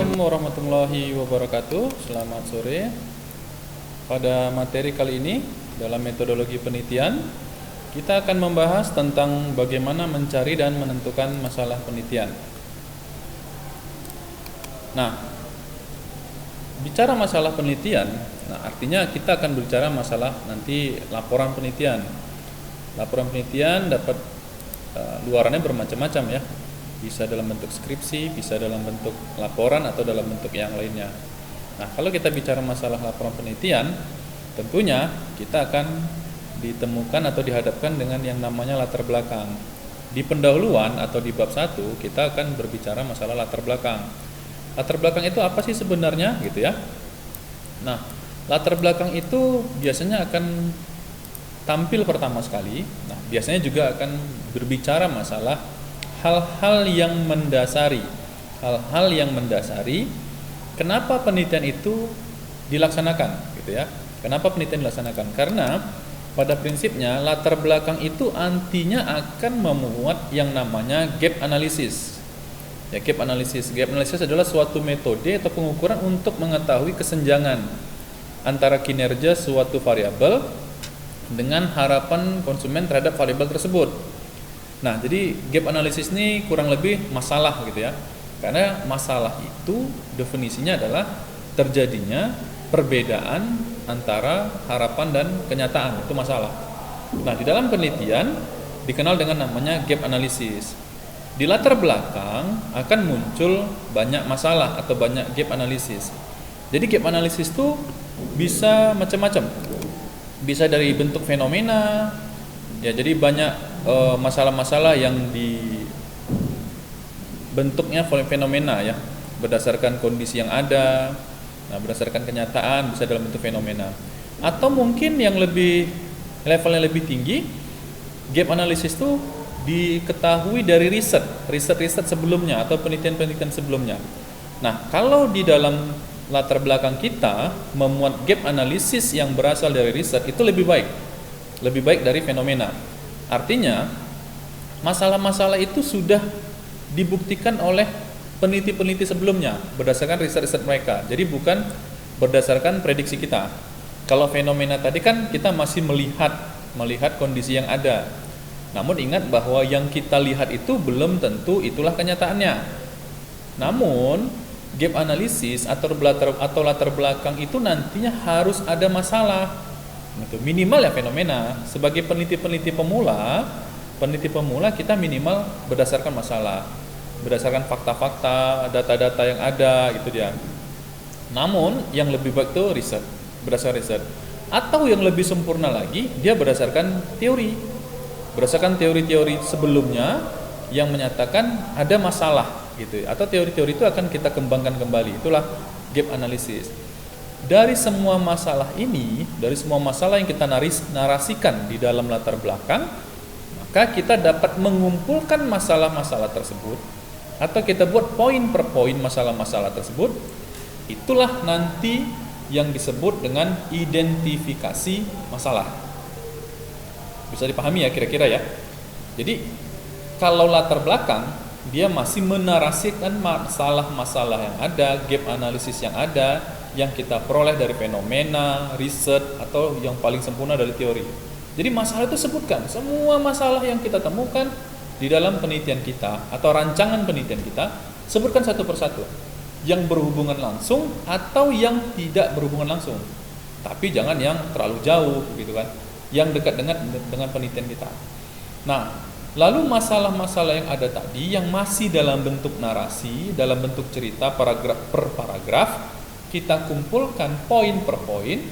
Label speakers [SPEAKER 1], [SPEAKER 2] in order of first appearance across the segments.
[SPEAKER 1] Assalamualaikum warahmatullahi wabarakatuh. Selamat sore. Pada materi kali ini dalam metodologi penelitian, kita akan membahas tentang bagaimana mencari dan menentukan masalah penelitian. Nah, bicara masalah penelitian, artinya kita akan berbicara masalah nanti laporan penelitian. Laporan penelitian dapat luarannya bermacam-macam ya. Bisa dalam bentuk skripsi, bisa dalam bentuk laporan atau dalam bentuk yang lainnya. Nah, kalau kita bicara masalah laporan penelitian, tentunya kita akan ditemukan atau dihadapkan dengan yang namanya latar belakang. Di pendahuluan atau di bab 1 kita akan berbicara masalah latar belakang. Latar belakang itu apa sih sebenarnya gitu ya? Nah, latar belakang itu biasanya akan tampil pertama sekali. Nah, biasanya juga akan berbicara masalah hal-hal yang mendasari kenapa penelitian itu dilaksanakan gitu ya. Kenapa penelitian dilaksanakan? Karena pada prinsipnya latar belakang itu nantinya akan memuat yang namanya gap analysis. Ya, gap analysis adalah suatu metode atau pengukuran untuk mengetahui kesenjangan antara kinerja suatu variabel dengan harapan konsumen terhadap variabel tersebut. Nah, jadi gap analysis ini kurang lebih masalah gitu ya. Karena masalah itu definisinya adalah terjadinya perbedaan antara harapan dan kenyataan, itu masalah. Nah, di dalam penelitian dikenal dengan namanya gap analysis. Di latar belakang akan muncul banyak masalah atau banyak gap analysis. Jadi gap analysis itu bisa macam-macam. Bisa dari bentuk fenomena. Ya, jadi banyak masalah-masalah yang bentuknya fenomena ya, berdasarkan kondisi yang ada. Nah, berdasarkan kenyataan bisa dalam bentuk fenomena. Atau mungkin yang levelnya lebih tinggi, gap analysis itu diketahui dari riset sebelumnya atau penelitian-penelitian sebelumnya. Nah, kalau di dalam latar belakang kita memuat gap analysis yang berasal dari riset itu lebih baik dari fenomena. Artinya masalah-masalah itu sudah dibuktikan oleh peneliti-peneliti sebelumnya berdasarkan riset-riset mereka. Jadi bukan berdasarkan prediksi kita. Kalau fenomena tadi kan kita masih melihat kondisi yang ada. Namun ingat bahwa yang kita lihat itu belum tentu itulah kenyataannya. Namun gap analisis atau latar belakang itu nantinya harus ada masalah. Minimal ya fenomena. Sebagai peneliti pemula kita minimal berdasarkan masalah, berdasarkan fakta-fakta, data-data yang ada gitu dia. Namun yang lebih baik itu berdasarkan riset. Atau yang lebih sempurna lagi, dia berdasarkan teori-teori sebelumnya yang menyatakan ada masalah gitu. Atau teori-teori itu akan kita kembangkan kembali. Itulah gap analysis. Dari semua masalah yang kita narasikan di dalam latar belakang, maka kita dapat mengumpulkan masalah-masalah tersebut atau kita buat poin per poin masalah-masalah tersebut. Itulah nanti yang disebut dengan identifikasi masalah. Bisa dipahami ya kira-kira ya. Jadi kalau latar belakang dia masih menarasikan masalah-masalah yang ada, gap analisis yang ada, yang kita peroleh dari fenomena, riset, atau yang paling sempurna dari teori. Jadi masalah itu sebutkan semua masalah yang kita temukan di dalam penelitian kita atau rancangan penelitian kita, sebutkan satu persatu. Yang berhubungan langsung atau yang tidak berhubungan langsung. Tapi jangan yang terlalu jauh gitu kan. Yang dekat dengan penelitian kita. Nah, lalu masalah-masalah yang ada tadi yang masih dalam bentuk narasi, dalam bentuk cerita paragraf per paragraf, kita kumpulkan poin per poin,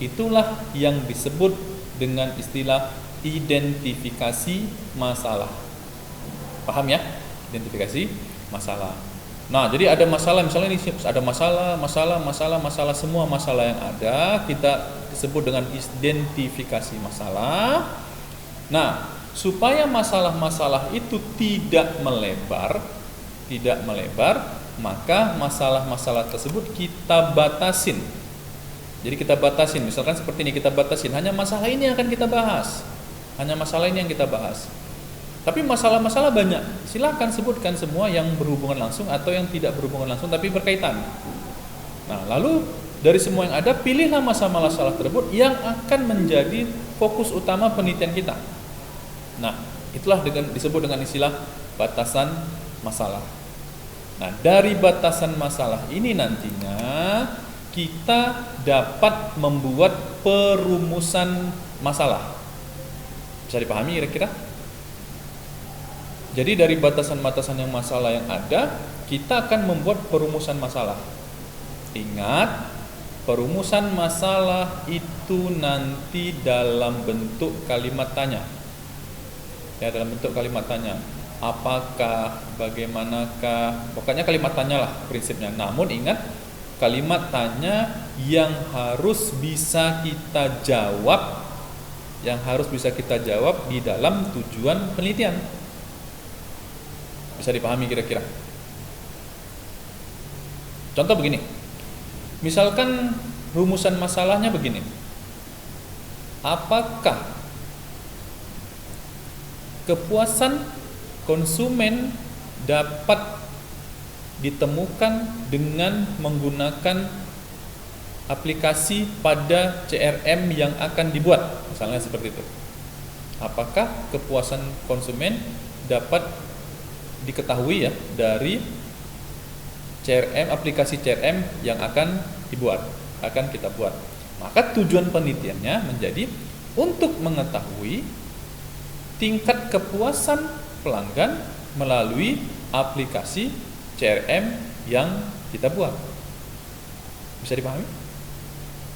[SPEAKER 1] itulah yang disebut dengan istilah identifikasi masalah. Paham ya? Identifikasi masalah. Nah, jadi ada masalah, misalnya ini ada masalah, semua masalah yang ada kita sebut dengan identifikasi masalah. Nah, supaya masalah-masalah itu tidak melebar, maka masalah-masalah tersebut kita batasin. Jadi kita batasin, misalkan seperti ini, kita batasin hanya masalah ini yang akan kita bahas. Tapi masalah-masalah banyak. Silakan sebutkan semua yang berhubungan langsung atau yang tidak berhubungan langsung tapi berkaitan. Nah, lalu dari semua yang ada, pilihlah masalah-masalah tersebut yang akan menjadi fokus utama penelitian kita. Nah, itulah disebut dengan istilah batasan masalah. Nah, dari batasan masalah ini nantinya kita dapat membuat perumusan masalah. Bisa dipahami kira-kira? Jadi dari batasan-batasan yang masalah yang ada, kita akan membuat perumusan masalah. Ingat, perumusan masalah itu nanti dalam bentuk kalimat tanya. Ya, dalam bentuk kalimat tanya. Apakah, bagaimanakah, pokoknya kalimat tanya lah prinsipnya. Namun ingat, kalimat tanya yang harus bisa kita jawab, di dalam tujuan penelitian. Bisa dipahami kira-kira? Contoh begini. Misalkan rumusan masalahnya begini. Apakah kepuasan konsumen dapat ditemukan dengan menggunakan aplikasi pada CRM yang akan dibuat? Misalnya seperti itu. Apakah kepuasan konsumen dapat diketahui ya dari CRM, aplikasi CRM yang akan kita buat. Maka tujuan penelitiannya menjadi untuk mengetahui tingkat kepuasan pelanggan melalui aplikasi CRM yang kita buat. Bisa dipahami?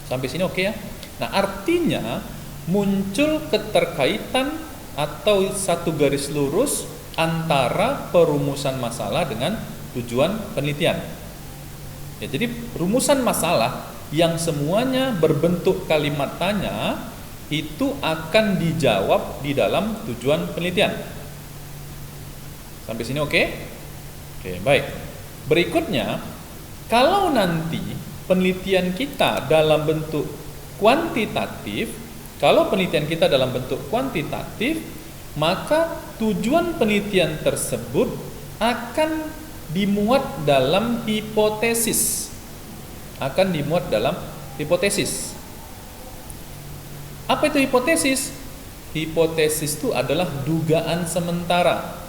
[SPEAKER 1] Sampai sini oke ya? Nah, artinya muncul keterkaitan atau satu garis lurus antara perumusan masalah dengan tujuan penelitian. Ya, jadi rumusan masalah yang semuanya berbentuk kalimat tanya itu akan dijawab di dalam tujuan penelitian. Sampai sini oke? Oke, baik. Berikutnya, kalau nanti penelitian kita dalam bentuk kuantitatif, maka tujuan penelitian tersebut akan dimuat dalam hipotesis. Apa itu hipotesis? Hipotesis itu adalah dugaan sementara.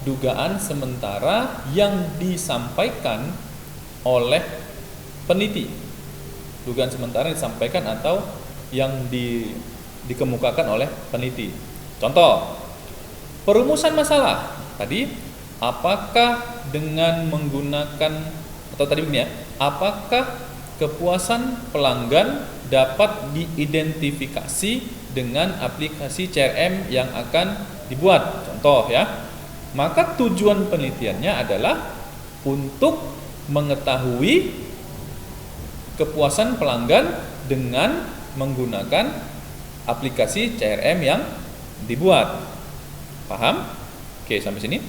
[SPEAKER 1] Dugaan sementara yang disampaikan oleh peneliti. Dugaan sementara yang disampaikan atau yang dikemukakan oleh peneliti. Contoh, perumusan masalah. Tadi, apakah dengan menggunakan, atau tadi begini ya, apakah kepuasan pelanggan dapat diidentifikasi dengan aplikasi CRM yang akan dibuat? Contoh ya. Maka tujuan penelitiannya adalah untuk mengetahui kepuasan pelanggan dengan menggunakan aplikasi CRM yang dibuat. Paham? Oke, sampai sini.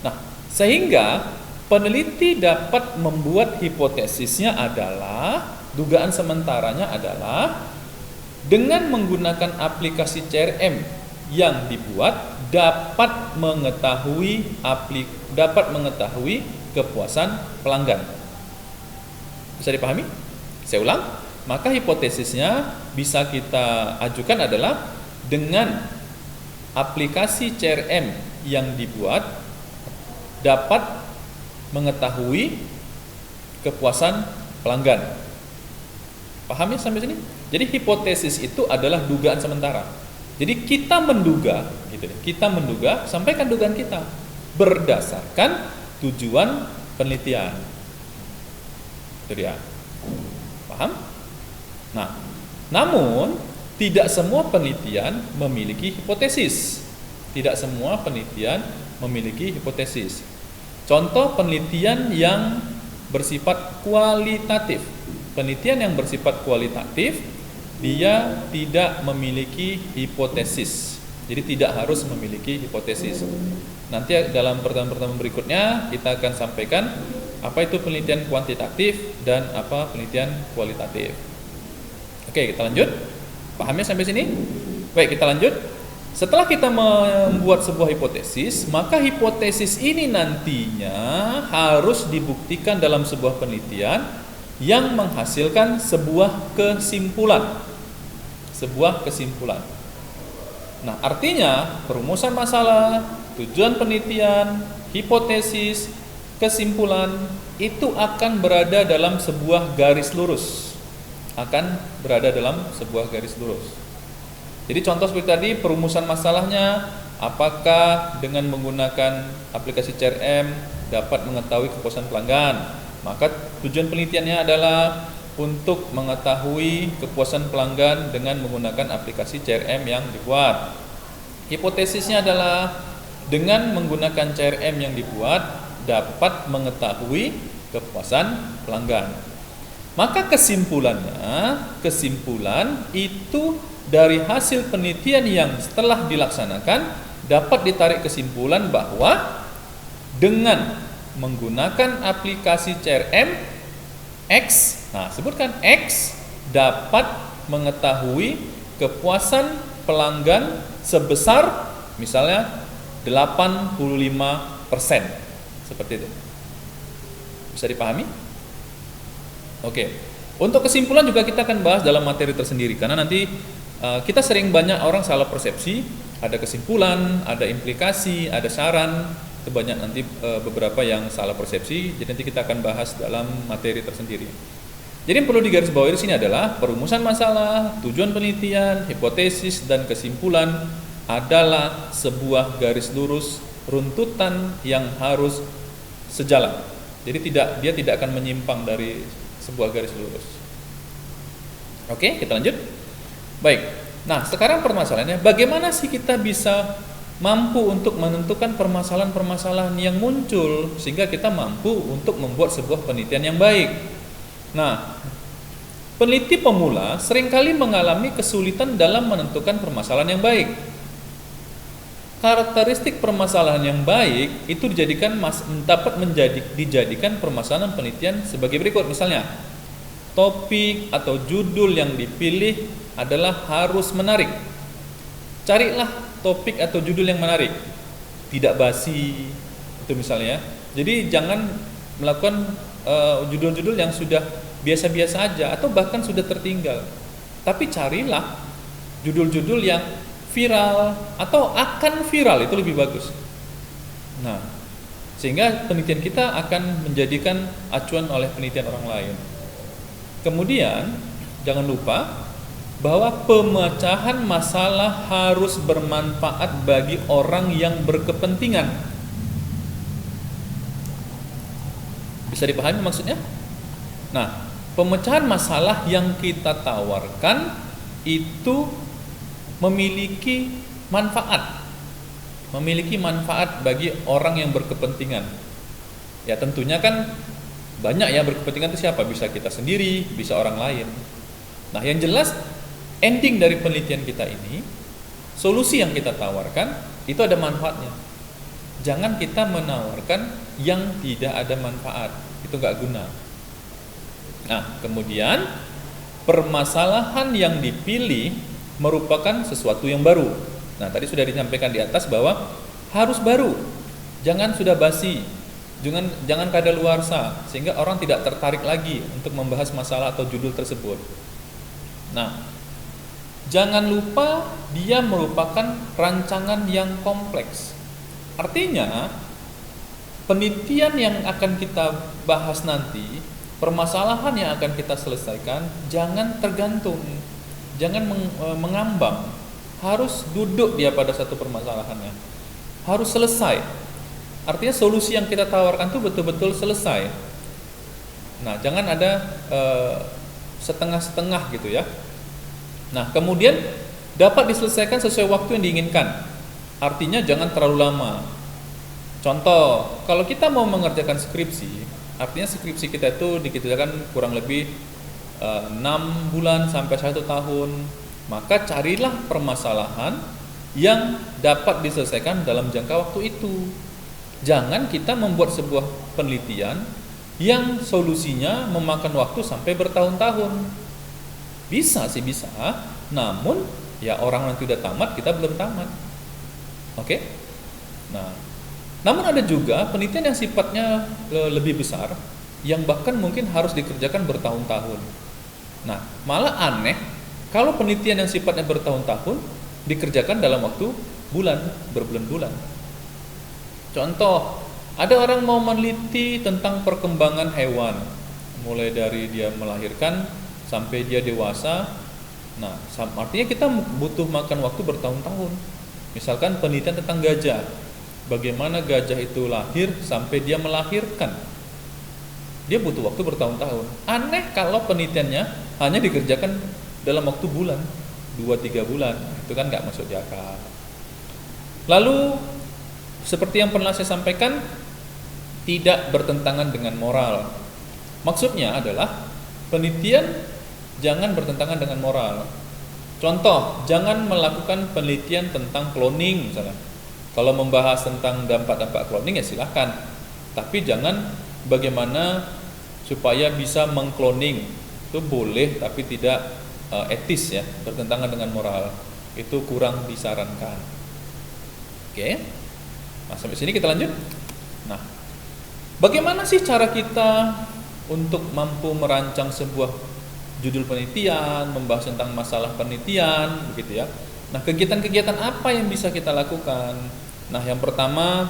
[SPEAKER 1] Nah, sehingga peneliti dapat membuat hipotesisnya adalah, dugaan sementaranya adalah dengan menggunakan aplikasi CRM yang dibuat dapat mengetahui kepuasan pelanggan. Bisa dipahami? Saya ulang. Maka hipotesisnya bisa kita ajukan adalah dengan aplikasi CRM yang dibuat dapat mengetahui kepuasan pelanggan. Paham ya sampai sini? Jadi hipotesis itu adalah dugaan sementara. Jadi kita menduga, sampaikan dugaan kita berdasarkan tujuan penelitian. Itu dia. Paham? Nah, namun tidak semua penelitian memiliki hipotesis. Contoh penelitian yang bersifat kualitatif. Penelitian yang bersifat kualitatif, dia tidak memiliki hipotesis. Jadi tidak harus memiliki hipotesis. Nanti dalam pertemuan berikutnya kita akan sampaikan apa itu penelitian kuantitatif dan apa penelitian kualitatif. Oke, kita lanjut. Pahamnya sampai sini? Baik, kita lanjut. Setelah kita membuat sebuah hipotesis, maka hipotesis ini nantinya harus dibuktikan dalam sebuah penelitian yang menghasilkan sebuah kesimpulan. Sebuah kesimpulan. Nah, artinya perumusan masalah, tujuan penelitian, hipotesis, kesimpulan itu akan berada dalam sebuah garis lurus. Akan berada dalam sebuah garis lurus. Jadi contoh seperti tadi, perumusan masalahnya, apakah dengan menggunakan aplikasi CRM dapat mengetahui kepuasan pelanggan? Maka tujuan penelitiannya adalah untuk mengetahui kepuasan pelanggan dengan menggunakan aplikasi CRM yang dibuat. Hipotesisnya adalah dengan menggunakan CRM yang dibuat dapat mengetahui kepuasan pelanggan. Maka kesimpulan itu dari hasil penelitian yang setelah dilaksanakan dapat ditarik kesimpulan bahwa dengan menggunakan aplikasi CRM X, nah sebutkan X, dapat mengetahui kepuasan pelanggan sebesar misalnya 85%. Seperti itu. Bisa dipahami? Oke. Untuk kesimpulan juga kita akan bahas dalam materi tersendiri, karena nanti kita sering banyak orang salah persepsi, ada kesimpulan, ada implikasi, ada saran, itu banyak nanti beberapa yang salah persepsi. Jadi nanti kita akan bahas dalam materi tersendiri. Jadi yang perlu digarisbawahi di sini adalah perumusan masalah, tujuan penelitian, hipotesis dan kesimpulan adalah sebuah garis lurus runtutan yang harus sejalan. Jadi dia tidak akan menyimpang dari sebuah garis lurus. Oke, kita lanjut. Baik. Nah, sekarang permasalahannya, bagaimana sih kita bisa mampu untuk menentukan permasalahan-permasalahan yang muncul sehingga kita mampu untuk membuat sebuah penelitian yang baik. Nah, peneliti pemula seringkali mengalami kesulitan dalam menentukan permasalahan yang baik. Karakteristik permasalahan yang baik itu dapat dijadikan permasalahan penelitian sebagai berikut. Misalnya, topik atau judul yang dipilih adalah harus menarik. Carilah topik atau judul yang menarik, tidak basi, itu misalnya. Jadi jangan melakukan judul-judul yang sudah biasa-biasa aja atau bahkan sudah tertinggal. Tapi carilah judul-judul yang viral atau akan viral, itu lebih bagus. Nah, sehingga penelitian kita akan menjadikan acuan oleh penelitian orang lain. Kemudian jangan lupa bahwa pemecahan masalah harus bermanfaat bagi orang yang berkepentingan. Bisa dipahami maksudnya? Nah, pemecahan masalah yang kita tawarkan itu memiliki manfaat bagi orang yang berkepentingan. Ya tentunya kan banyak ya berkepentingan itu siapa? Bisa kita sendiri, bisa orang lain. Nah, yang jelas ending dari penelitian kita ini, solusi yang kita tawarkan itu ada manfaatnya. Jangan kita menawarkan yang tidak ada manfaat, itu nggak guna. Nah, kemudian permasalahan yang dipilih merupakan sesuatu yang baru. Nah, tadi sudah disampaikan di atas bahwa harus baru, jangan sudah basi, jangan kadaluarsa, sehingga orang tidak tertarik lagi untuk membahas masalah atau judul tersebut. Nah, jangan lupa dia merupakan rancangan yang kompleks. Artinya, penelitian yang akan kita bahas nanti, permasalahan yang akan kita selesaikan, jangan tergantung, jangan mengambang, harus duduk dia pada satu permasalahannya, harus selesai. Artinya solusi yang kita tawarkan itu betul-betul selesai. Nah, jangan ada setengah-setengah gitu ya. Nah, kemudian dapat diselesaikan sesuai waktu yang diinginkan. Artinya jangan terlalu lama. Contoh, kalau kita mau mengerjakan skripsi, artinya skripsi kita itu dikerjakan kurang lebih 6 bulan sampai 1 tahun, maka carilah permasalahan yang dapat diselesaikan dalam jangka waktu itu. Jangan kita membuat sebuah penelitian yang solusinya memakan waktu sampai bertahun-tahun. Bisa sih bisa, namun ya orang nanti udah tamat, kita belum tamat. Oke? Nah, namun ada juga penelitian yang sifatnya lebih besar, yang bahkan mungkin harus dikerjakan bertahun-tahun. Nah, malah aneh kalau penelitian yang sifatnya bertahun-tahun dikerjakan dalam waktu bulan, berbulan-bulan. Contoh, ada orang mau meneliti tentang perkembangan hewan, mulai dari dia melahirkan sampai dia dewasa. Nah, artinya kita butuh makan waktu bertahun-tahun. Misalkan penelitian tentang gajah, bagaimana gajah itu lahir sampai dia melahirkan, dia butuh waktu bertahun-tahun. Aneh kalau penelitiannya hanya dikerjakan dalam waktu bulan, 2-3 bulan. Itu kan nggak masuk di akal. Lalu seperti yang pernah saya sampaikan, tidak bertentangan dengan moral. Maksudnya adalah penelitian jangan bertentangan dengan moral. Contoh, jangan melakukan penelitian tentang cloning misalnya. Kalau membahas tentang dampak-dampak cloning ya silahkan, tapi jangan bagaimana supaya bisa mengkloning. Itu boleh tapi tidak etis ya, bertentangan dengan moral. Itu kurang disarankan. Oke. Nah, sampai sini kita lanjut. Nah, bagaimana sih cara kita untuk mampu merancang sebuah judul penelitian, membahas tentang masalah penelitian, begitu ya. Nah, kegiatan-kegiatan apa yang bisa kita lakukan? Nah, yang pertama,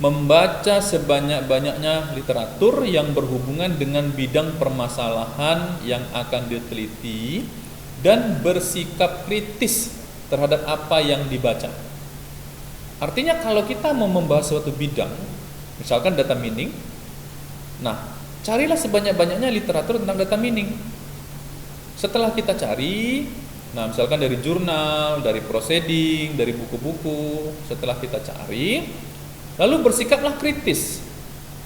[SPEAKER 1] membaca sebanyak-banyaknya literatur yang berhubungan dengan bidang permasalahan yang akan diteliti dan bersikap kritis terhadap apa yang dibaca. Artinya kalau kita mau membahas suatu bidang, misalkan data mining, nah, carilah sebanyak-banyaknya literatur tentang data mining. Setelah kita cari, nah misalkan dari jurnal, dari proceeding, dari buku-buku, setelah kita cari, lalu bersikaplah kritis.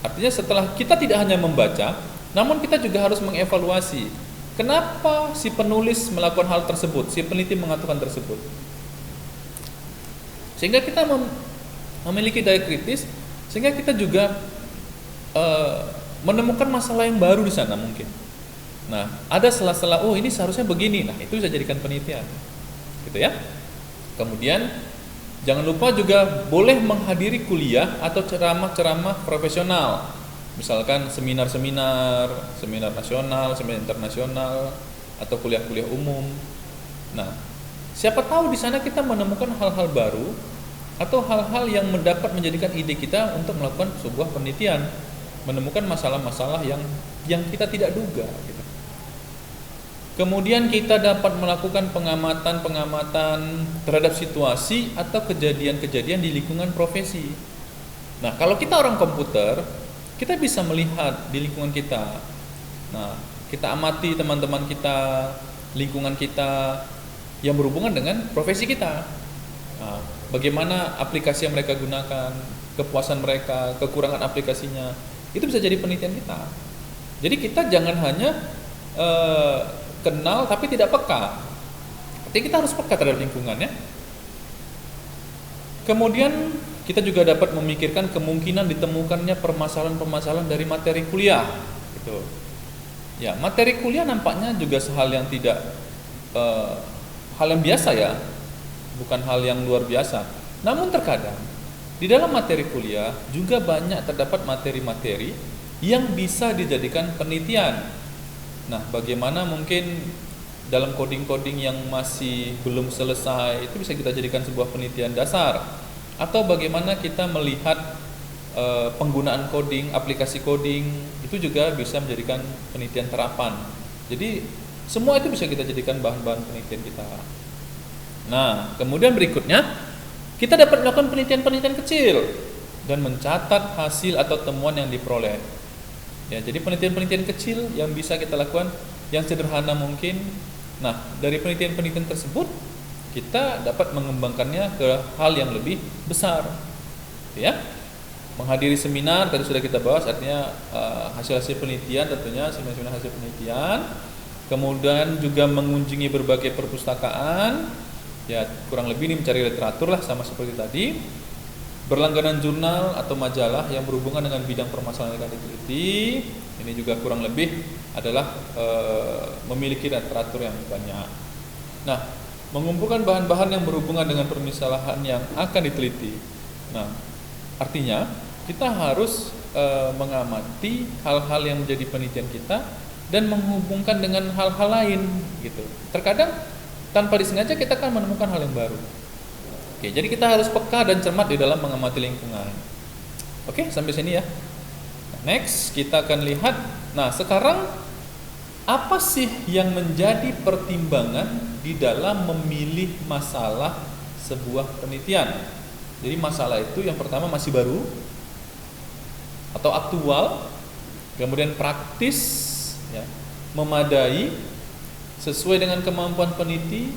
[SPEAKER 1] Artinya setelah kita tidak hanya membaca, namun kita juga harus mengevaluasi kenapa si penulis melakukan hal tersebut, si peneliti mengatakan tersebut. Sehingga kita memiliki daya kritis, sehingga kita juga menemukan masalah yang baru di sana mungkin. Nah, ada sela-sela, oh ini seharusnya begini. Nah, itu bisa jadikan penelitian. Gitu ya. Kemudian jangan lupa juga boleh menghadiri kuliah atau ceramah-ceramah profesional. Misalkan seminar-seminar, seminar nasional, seminar internasional, atau kuliah-kuliah umum. Nah, siapa tahu di sana kita menemukan hal-hal baru atau hal-hal yang dapat menjadikan ide kita untuk melakukan sebuah penelitian, menemukan masalah-masalah yang kita tidak duga gitu. Kemudian kita dapat melakukan pengamatan-pengamatan terhadap situasi atau kejadian-kejadian di lingkungan profesi. Nah, kalau kita orang komputer, kita bisa melihat di lingkungan kita. Nah, kita amati teman-teman kita, lingkungan kita yang berhubungan dengan profesi kita. Nah, bagaimana aplikasi yang mereka gunakan, kepuasan mereka, kekurangan aplikasinya, itu bisa jadi penelitian kita. Jadi kita jangan hanya kenal tapi tidak peka. Jadi kita harus peka terhadap lingkungan ya. Kemudian kita juga dapat memikirkan kemungkinan ditemukannya permasalahan-permasalahan dari materi kuliah. Gitu. Ya, materi kuliah nampaknya juga hal yang tidak hal yang biasa ya, bukan hal yang luar biasa. Namun terkadang di dalam materi kuliah juga banyak terdapat materi-materi yang bisa dijadikan penelitian. Nah, bagaimana mungkin dalam coding-coding yang masih belum selesai itu bisa kita jadikan sebuah penelitian dasar, atau bagaimana kita melihat penggunaan coding, aplikasi coding itu juga bisa menjadikan penelitian terapan. Jadi semua itu bisa kita jadikan bahan-bahan penelitian kita. Nah, kemudian berikutnya kita dapat melakukan penelitian-penelitian kecil dan mencatat hasil atau temuan yang diperoleh. Ya, jadi penelitian-penelitian kecil yang bisa kita lakukan, yang sederhana mungkin. Nah, dari penelitian-penelitian tersebut kita dapat mengembangkannya ke hal yang lebih besar. Ya, menghadiri seminar tadi sudah kita bahas, artinya hasil-hasil penelitian tentunya seminar hasil penelitian. Kemudian juga mengunjungi berbagai perpustakaan. Ya, kurang lebih ini mencari literatur lah, sama seperti tadi. Berlangganan jurnal atau majalah yang berhubungan dengan bidang permasalahan yang akan diteliti. Ini juga kurang lebih adalah memiliki literatur yang banyak. Nah, mengumpulkan bahan-bahan yang berhubungan dengan permasalahan yang akan diteliti. Nah, artinya kita harus mengamati hal-hal yang menjadi penelitian kita dan menghubungkan dengan hal-hal lain gitu. Terkadang tanpa disengaja kita akan menemukan hal yang baru. Oke, jadi kita harus peka dan cermat di dalam mengamati lingkungan. Oke, sampai sini ya. Next, kita akan lihat. Nah, sekarang apa sih yang menjadi pertimbangan di dalam memilih masalah sebuah penelitian? Jadi masalah itu yang pertama masih baru atau aktual, kemudian praktis, ya, memadai, sesuai dengan kemampuan peneliti,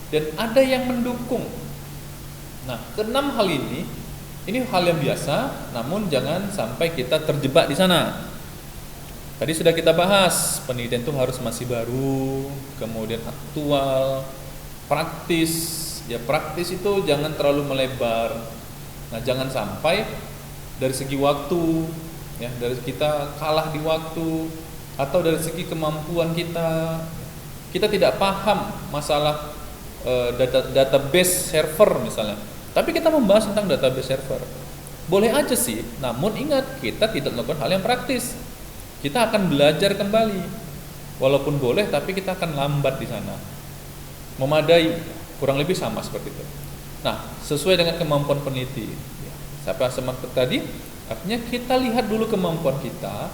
[SPEAKER 1] dan ada yang mendukung. Nah, keenam hal ini hal yang biasa, namun jangan sampai kita terjebak di sana. Tadi sudah kita bahas, penelitian itu harus masih baru, kemudian aktual, praktis. Ya, praktis itu jangan terlalu melebar. Nah, jangan sampai dari segi waktu, ya, dari kita kalah di waktu, atau dari segi kemampuan kita tidak paham masalah database server misalnya. Tapi kita membahas tentang database server. Boleh aja sih, namun ingat kita tidak melakukan hal yang praktis. Kita akan belajar kembali. Walaupun boleh, tapi kita akan lambat di sana. Memadai, kurang lebih sama seperti itu. Nah, sesuai dengan kemampuan peneliti. Siapa semakna tadi? Artinya kita lihat dulu kemampuan kita.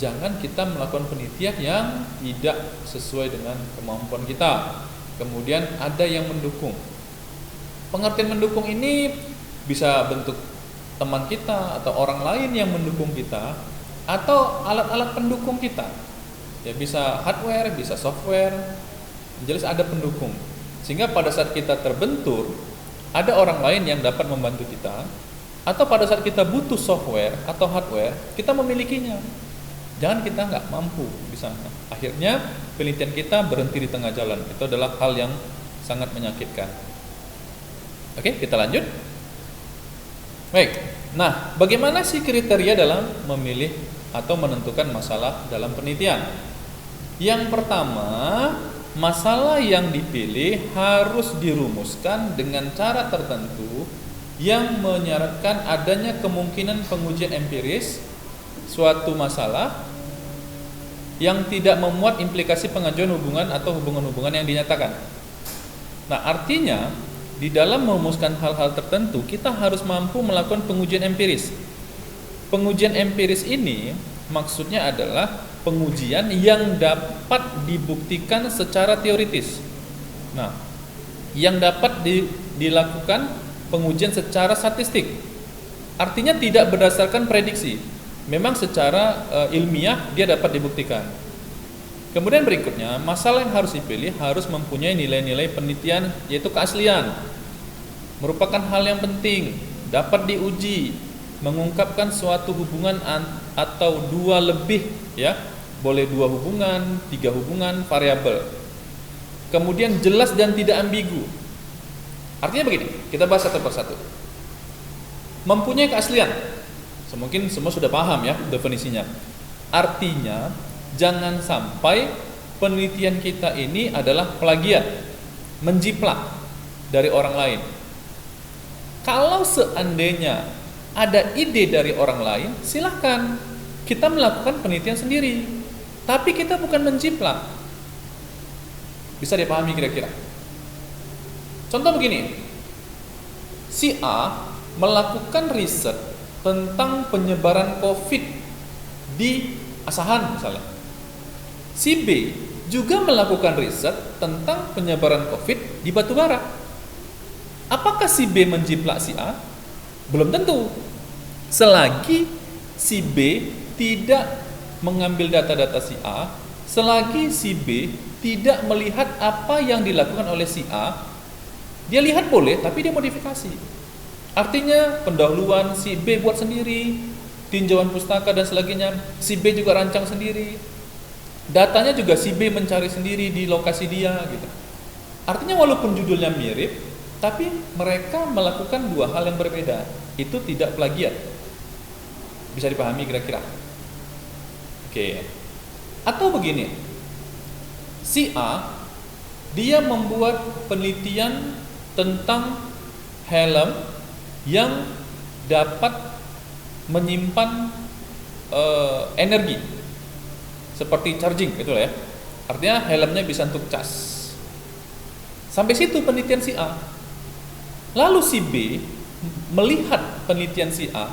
[SPEAKER 1] Jangan kita melakukan penelitian yang tidak sesuai dengan kemampuan kita. Kemudian ada yang mendukung. Pengertian mendukung ini bisa bentuk teman kita atau orang lain yang mendukung kita, atau alat-alat pendukung kita. Ya, bisa hardware, bisa software. Jelas ada pendukung. Sehingga pada saat kita terbentur, ada orang lain yang dapat membantu kita, atau pada saat kita butuh software atau hardware, kita memilikinya. Jangan kita nggak mampu di sana. Akhirnya penelitian kita berhenti di tengah jalan. Itu adalah hal yang sangat menyakitkan. Oke, kita lanjut. Baik. Nah, bagaimana sih kriteria dalam memilih atau menentukan masalah dalam penelitian? Yang pertama, masalah yang dipilih harus dirumuskan dengan cara tertentu yang menyarankan adanya kemungkinan pengujian empiris suatu masalah yang tidak memuat implikasi pengajuan hubungan atau hubungan-hubungan yang dinyatakan. Nah, artinya di dalam merumuskan hal-hal tertentu kita harus mampu melakukan pengujian empiris. Pengujian empiris ini maksudnya adalah pengujian yang dapat dibuktikan secara teoritis. Nah, yang dapat dilakukan pengujian secara statistik. Artinya tidak berdasarkan prediksi. Memang secara ilmiah dia dapat dibuktikan. Kemudian berikutnya, masalah yang harus dipilih harus mempunyai nilai-nilai penelitian, yaitu keaslian. Merupakan hal yang penting, dapat diuji, mengungkapkan suatu hubungan atau dua lebih, ya. Boleh 2 hubungan, 3 hubungan, variabel. Kemudian jelas dan tidak ambigu. Artinya begini, kita bahas satu persatu. Mempunyai keaslian. Mungkin semua sudah paham ya definisinya. Artinya jangan sampai penelitian kita ini adalah plagiat, menjiplak dari orang lain. Kalau seandainya ada ide dari orang lain, silahkan kita melakukan penelitian sendiri. Tapi kita bukan menjiplak. Bisa dipahami kira-kira? Contoh begini, si A melakukan riset tentang penyebaran COVID di Asahan misalnya. Si B juga melakukan riset tentang penyebaran COVID di Batubara. Apakah si B menjiplak si A? Belum tentu. Selagi si B tidak mengambil data-data si A, selagi si B tidak melihat apa yang dilakukan oleh si A, dia lihat boleh, tapi dia modifikasi. Artinya pendahuluan si B buat sendiri, tinjauan pustaka dan sebagainya, si B juga rancang sendiri. Datanya juga si B mencari sendiri di lokasi dia gitu. Artinya walaupun judulnya mirip, tapi mereka melakukan 2 hal yang berbeda. Itu tidak plagiat. Bisa dipahami kira-kira? Oke. Atau begini. Si A Dia membuat penelitian tentang helm yang dapat menyimpan energi seperti charging, itulah ya. Artinya helmnya bisa untuk cas. Sampai situ penelitian si A. Lalu si B melihat penelitian si A,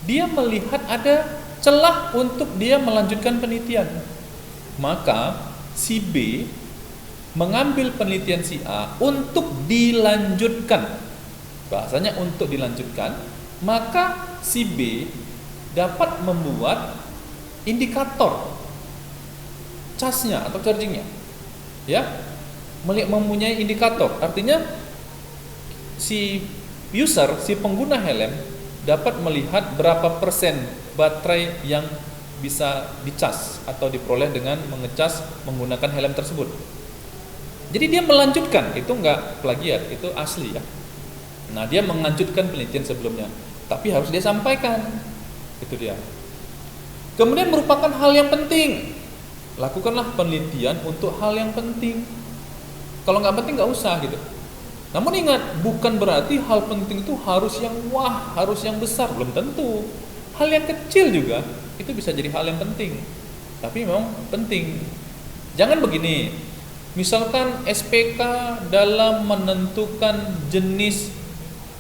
[SPEAKER 1] dia melihat ada celah untuk dia melanjutkan penelitian. Maka si B mengambil penelitian si A untuk dilanjutkan. Bahasanya untuk dilanjutkan, maka si B dapat membuat indikator casnya atau chargingnya, ya, mempunyai indikator. Artinya si user, si pengguna helm dapat melihat berapa persen baterai yang bisa dicas atau diperoleh dengan mengecas menggunakan helm tersebut. Jadi dia melanjutkan, itu enggak plagiat, itu asli ya. Nah, dia melanjutkan penelitian sebelumnya, tapi harus dia sampaikan. Itu dia. Kemudian merupakan hal yang penting. Lakukanlah penelitian untuk hal yang penting. Kalau nggak penting nggak usah gitu. Namun ingat, bukan berarti hal penting itu harus yang wah, harus yang besar, belum tentu. Hal yang kecil juga itu bisa jadi hal yang penting. Tapi memang penting. Jangan begini. Misalkan SPK dalam menentukan jenis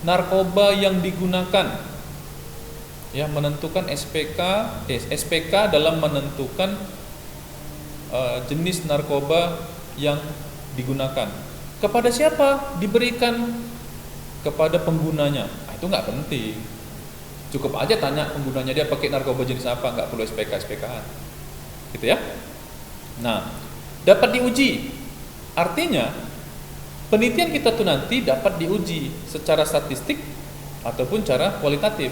[SPEAKER 1] narkoba yang digunakan. Ya, menentukan SPK dalam menentukan jenis narkoba yang digunakan. Kepada siapa diberikan? Kepada penggunanya. Nah, itu nggak penting. Cukup aja tanya penggunanya dia pakai narkoba jenis apa, nggak perlu SPK-an. Gitu ya. Nah, dapat diuji. Artinya penelitian kita tuh nanti dapat diuji secara statistik ataupun cara kualitatif.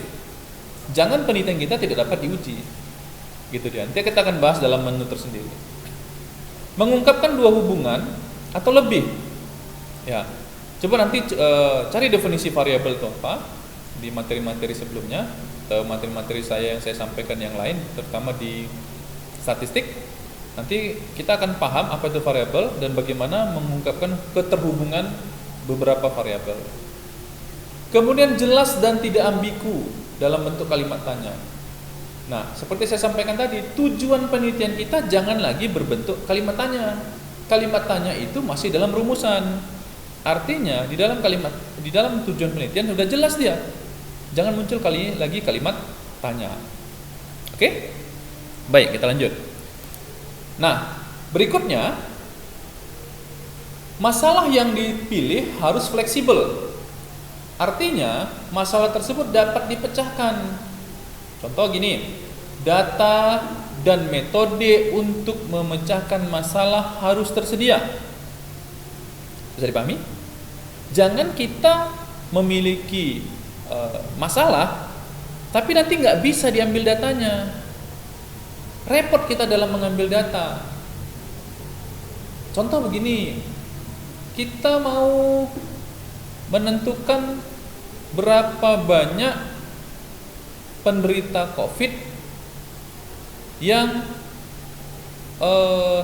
[SPEAKER 1] Jangan penelitian kita tidak dapat diuji. Gitu dia. Nanti kita akan bahas dalam menu tersendiri. Mengungkapkan dua hubungan atau lebih. Ya. Coba nanti cari definisi variabel itu apa di materi-materi sebelumnya, atau materi-materi saya yang saya sampaikan yang lain, terutama di statistik. Nanti kita akan paham apa itu variabel dan bagaimana mengungkapkan keterhubungan beberapa variabel. Kemudian jelas dan tidak ambigu dalam bentuk kalimat tanya. Nah, seperti saya sampaikan tadi, tujuan penelitian kita jangan lagi berbentuk kalimat tanya. Kalimat tanya itu masih dalam rumusan. Artinya di dalam tujuan penelitian sudah jelas dia. Jangan muncul lagi kalimat tanya. Oke? Baik, kita lanjut. Nah, berikutnya masalah yang dipilih harus fleksibel. Artinya masalah tersebut dapat dipecahkan. Contoh gini, data dan metode untuk memecahkan masalah harus tersedia. Bisa dipahami? Jangan kita memiliki masalah, tapi nanti nggak bisa diambil datanya. Repot kita dalam mengambil data. Contoh begini, kita mau menentukan berapa banyak penderita COVID yang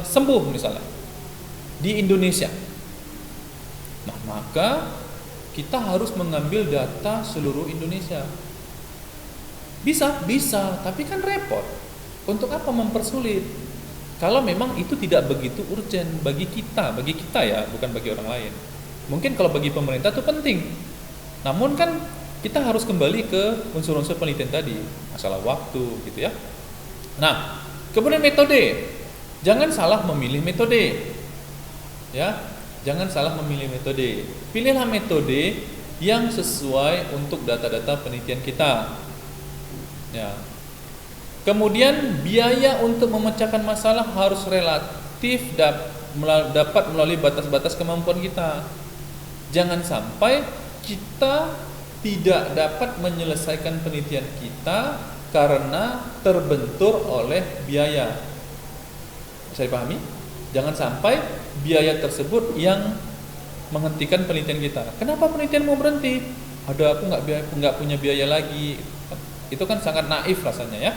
[SPEAKER 1] sembuh misalnya di Indonesia. Nah, maka kita harus mengambil data seluruh Indonesia. Bisa, tapi kan repot. Untuk apa mempersulit? Kalau memang itu tidak begitu urgent bagi kita ya, bukan bagi orang lain. Mungkin kalau bagi pemerintah itu penting. Namun kan kita harus kembali ke unsur-unsur penelitian tadi, masalah waktu gitu ya. Nah, kemudian metode. Jangan salah memilih metode. Ya, jangan salah memilih metode. Pilihlah metode yang sesuai untuk data-data penelitian kita. Ya. Kemudian biaya untuk memecahkan masalah harus relatif dapat melalui batas-batas kemampuan kita. Jangan sampai kita tidak dapat menyelesaikan penelitian kita karena terbentur oleh biaya. Bisa dipahami? Jangan sampai biaya tersebut yang menghentikan penelitian kita. Kenapa penelitian mau berhenti? Ada aku nggak punya biaya lagi. Itu kan sangat naif rasanya ya.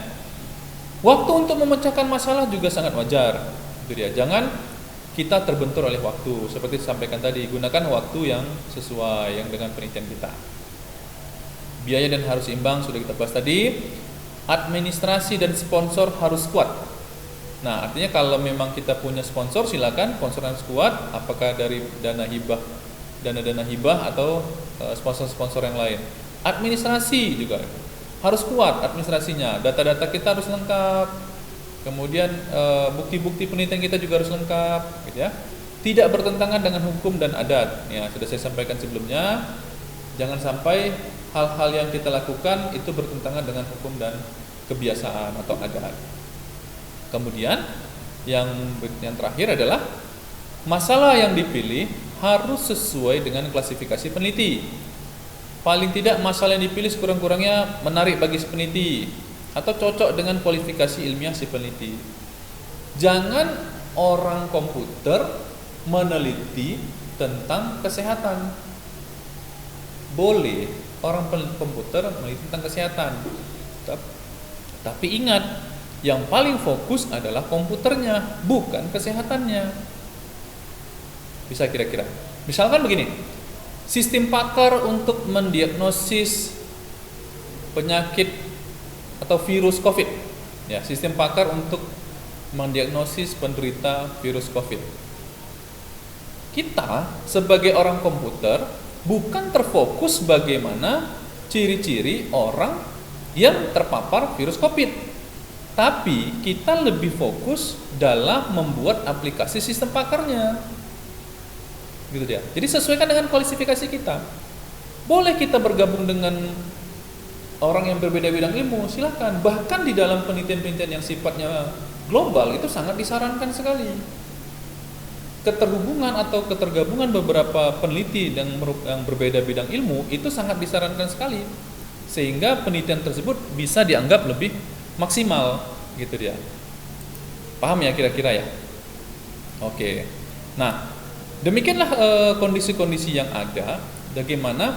[SPEAKER 1] Waktu untuk memecahkan masalah juga sangat wajar. Jadi ya, jangan kita terbentur oleh waktu. Seperti disampaikan tadi, gunakan waktu yang sesuai yang dengan penelitian kita. Biaya dan harus imbang sudah kita bahas tadi. Administrasi dan sponsor harus kuat. Nah, artinya kalau memang kita punya sponsor, silakan sponsor harus kuat, apakah dari dana hibah atau sponsor-sponsor yang lain. Administrasi juga harus kuat administrasinya, data-data kita harus lengkap. Kemudian bukti-bukti penelitian kita juga harus lengkap, gitu ya. Tidak bertentangan dengan hukum dan adat. Ya, sudah saya sampaikan sebelumnya, jangan sampai hal-hal yang kita lakukan itu bertentangan dengan hukum dan kebiasaan atau adat. Kemudian yang terakhir adalah masalah yang dipilih harus sesuai dengan klasifikasi peneliti. Paling tidak masalah yang dipilih sekurang-kurangnya menarik bagi si peneliti atau cocok dengan kualifikasi ilmiah si peneliti. Jangan orang komputer meneliti tentang kesehatan. Boleh orang komputer meneliti tentang kesehatan, tapi ingat, yang paling fokus adalah komputernya, bukan kesehatannya. Bisa kira-kira, misalkan begini, sistem pakar untuk mendiagnosis penyakit atau virus COVID, ya, sistem pakar untuk mendiagnosis penderita virus COVID. Kita sebagai orang komputer bukan terfokus bagaimana ciri-ciri orang yang terpapar virus COVID, tapi kita lebih fokus dalam membuat aplikasi sistem pakarnya. Gitu dia. Jadi sesuaikan dengan kualifikasi kita. Boleh kita bergabung dengan orang yang berbeda bidang ilmu, silakan. Bahkan di dalam penelitian-penelitian yang sifatnya global itu sangat disarankan sekali. Keterhubungan atau ketergabungan beberapa peneliti yang berbeda bidang ilmu itu sangat disarankan sekali, sehingga penelitian tersebut bisa dianggap lebih maksimal, gitu dia. Paham ya kira-kira ya? Oke. Nah, demikianlah kondisi-kondisi yang ada, bagaimana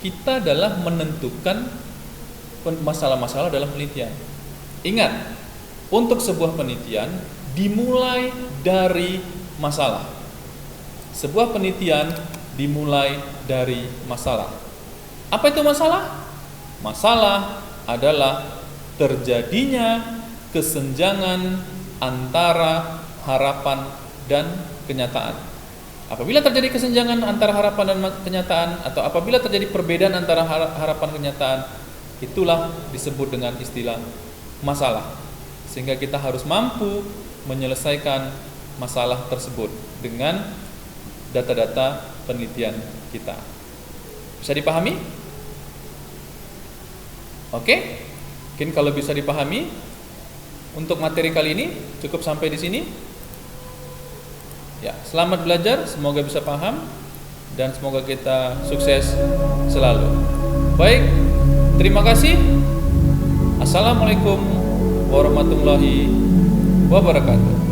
[SPEAKER 1] kita dalam menentukan masalah-masalah dalam penelitian. Ingat, untuk sebuah penelitian dimulai dari masalah. Sebuah penelitian dimulai dari masalah. Apa itu masalah? Masalah adalah terjadinya kesenjangan antara harapan dan kenyataan. Apabila terjadi kesenjangan antara harapan dan kenyataan, atau apabila terjadi perbedaan antara harapan dan kenyataan, itulah disebut dengan istilah masalah. Sehingga kita harus mampu menyelesaikan masalah tersebut dengan data-data penelitian kita. Bisa dipahami? Oke? Mungkin kalau bisa dipahami, untuk materi kali ini cukup sampai di sini. Ya, selamat belajar, semoga bisa paham dan semoga kita sukses selalu. Baik, terima kasih. Assalamualaikum warahmatullahi wabarakatuh.